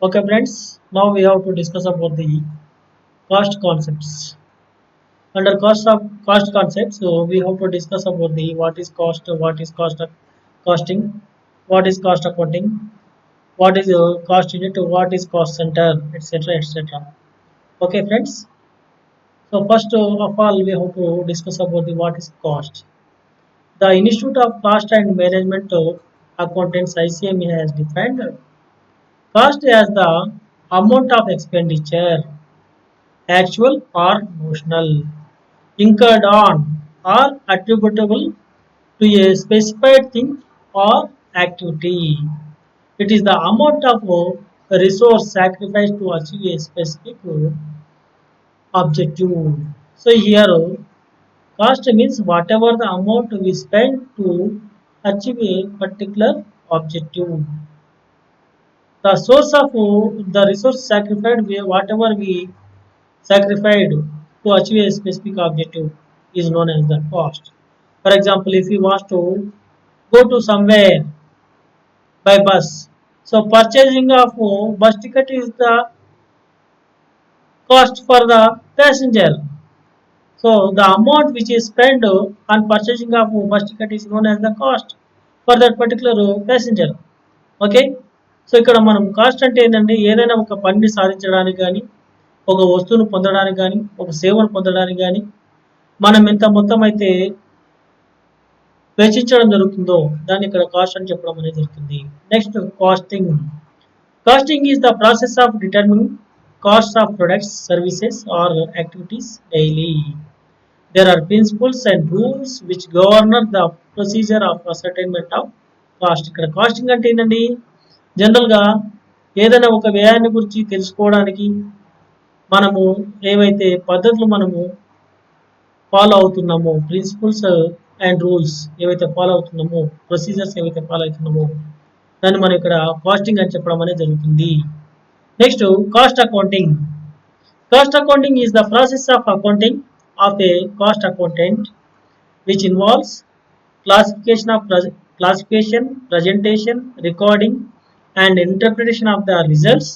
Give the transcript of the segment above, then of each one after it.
Okay, friends. Now we have to discuss about the cost concepts. Under cost concepts, so we have to discuss about the what is costing, what is cost accounting, what is cost unit, what is cost center, etc., etc. Okay, friends. So first of all, we have to discuss about the what is cost. The Institute of Cost and Management Accountants (ICMA) has defined cost as the amount of expenditure actual or notional, incurred on or attributable to a specified thing or activity. It is the amount of resource sacrificed to achieve a specific objective. So here cost means whatever the amount we spend to achieve a particular objective. The source of the resource sacrificed, whatever we sacrificed to achieve a specific objective is known as the cost. For example, if you want to go to somewhere by bus, so purchasing of bus ticket is the cost for the passenger. So the amount which is spent on purchasing of bus ticket is known as the cost for that particular passenger. Okay. So ఇక్కడ మనం cost అంటే ఏంటంటే ఏదైనా ఒక పనిని సాధించడానికి కానీ ఒక వస్తువును పొందడానికి కానీ ఒక సేవను పొందడానికి కానీ మనం ఎంత మొత్తం అయితే వెచ్చించడం జరుగుతుందో దాన్ని ఇక్కడ కాస్ట్ అని చెప్పడం అనేది జరుగుతుంది. Next costing. Costing is the process of determining cost of products services or activities daily. There are principles and rules which governor the procedure of ascertainment of cost. ఇక్కడ కాస్టింగ్ అంటే ఏంటండి, జనరల్గా ఏదైనా ఒక వ్యయాన్ని గురించి తెలుసుకోవడానికి మనము ఏవైతే పద్ధతులు మనము ఫాలో అవుతున్నామో, ప్రిన్సిపల్స్ అండ్ రూల్స్ ఏవైతే ఫాలో అవుతున్నామో, ప్రొసీజర్స్ ఏవైతే ఫాలో అవుతున్నామో దాన్ని మనం ఇక్కడ కాస్టింగ్ అని చెప్పడం అనేది జరుగుతుంది. Next cost accounting. Cost accounting is the process of accounting of A cost accountant which involves classification, presentation, recording, and interpretation of the results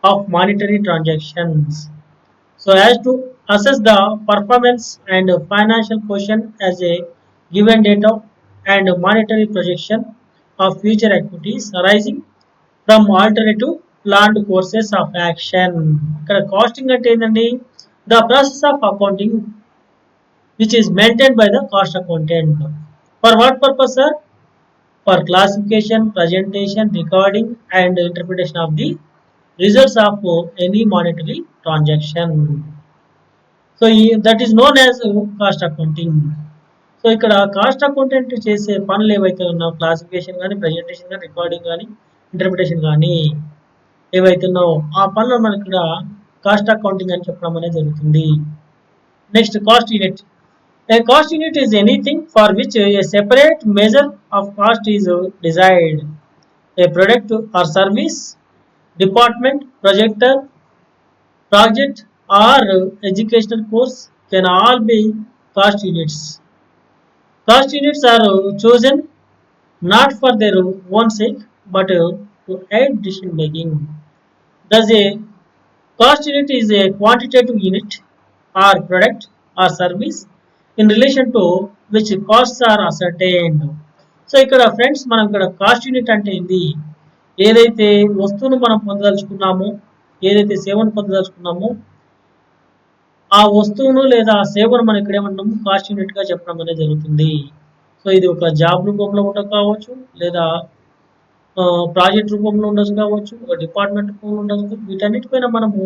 of monetary transactions. So as to assess the performance and financial position as a given data and monetary projection of future activities arising from alternative planned courses of action. ఇక్కడ costing అంటే ఏంటండి, the process of accounting which is maintained by the cost accountant. For what purpose, sir? For classification, presentation, recording, and interpretation of the results of any monetary transaction. So that is known as cost accounting. So ఇక్కడ cost accountant చేసే పనులు ఏవైతే ఉన్నాయో, classification కానీ, presentation కానీ, recording కానీ, interpretation కానీ ఏవైతే ఉన్నాయో ఆ పనులు మనకి ఇక్కడ కాస్ట్ అకౌంటింగ్ అని చెప్పడం అనేది జరుగుతుంది. Next cost unit. A cost unit is anything for which a separate measure of cost is desired. A product or service, department, project or educational course can all be cost units. Cost units are chosen not for their own sake but to aid decision making. Thus, a cost unit is a quantitative unit or product or service in relation to which costs are ascertained. So ఇక్కడ friends మనం ఇక్కడ cost unit అంటే ఏంది, ఏదైతే వస్తువును మనం పొందదలుచుకున్నామో, ఏదైతే సేవను పొందదలుచుకున్నామో ఆ వస్తువును లేదా ఆ సేవను మనం ఇక్కడ ఏమంటాము కాస్ట్ యూనిట్ గా చెప్పడం అనేది జరుగుతుంది. సో ఇది ఒక జాబ్ రూపంలో ఉండక కావచ్చు, లేదా ప్రాజెక్ట్ రూపంలో ఉండొచ్చు కావచ్చు, ఒక డిపార్ట్మెంట్ రూపంలో ఉండొచ్చు, వీటన్నిటిపైన మనము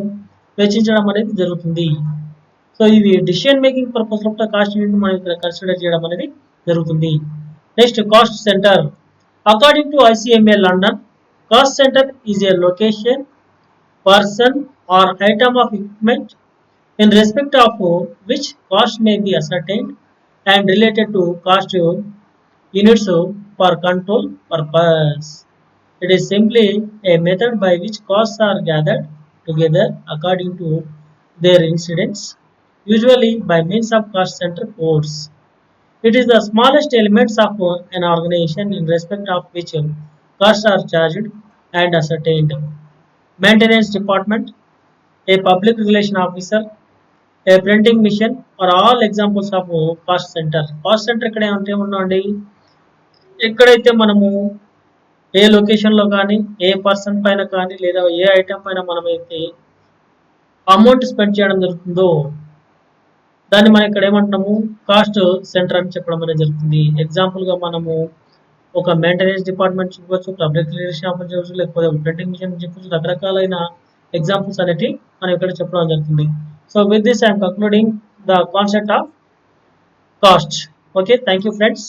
వెచ్చించడం అనేది జరుగుతుంది. సో ఇవి డిసిషన్ మేకింగ్ పర్పస్ లో కాస్ట్ యూనిట్ మనం ఇక్కడ కన్సిడర్ చేయడం అనేది జరుగుతుంది. Next cost centre. According to ICMA London, cost centre is a location, person or item of equipment in respect of which cost may be ascertained and related to cost units for control purpose. It is simply a method by which costs are gathered together according to their incidence, usually by means of cost center codes. It is the smallest elements of an organization in respect of which costs are charged and ascertained. Maintenance department, a public relation officer, a printing machine are all examples of cost center. Cost center ఇక్కడ ఏమన్నాండి, ఎక్కడైతే మనము ఏ లొకేషన్లో కానీ ఏ person పైన కానీ లేదా ఏ item పైన మనమైతే అమౌంట్ స్పెండ్ చేయడం జరుగుతుందో దాన్ని మనం ఇక్కడ ఏమంటున్నాము, కాస్ట్ సెంటర్ అని చెప్పడం అనేది జరుగుతుంది. ఎగ్జాంపుల్గా మనము ఒక మెయింటెనెన్స్ డిపార్ట్మెంట్ చెప్పవచ్చు, పబ్లిక్ రిలేషన్ ఆఫీసర్ చెప్పవచ్చు, లేకపోతే ప్రింటింగ్ మిషన్ చెప్పవచ్చు. రకరకాలైన ఎగ్జాంపుల్స్ అనేవి మనం ఇక్కడ చెప్పడం జరుగుతుంది. So with this I'm concluding the concept of cost. Okay, thank you friends.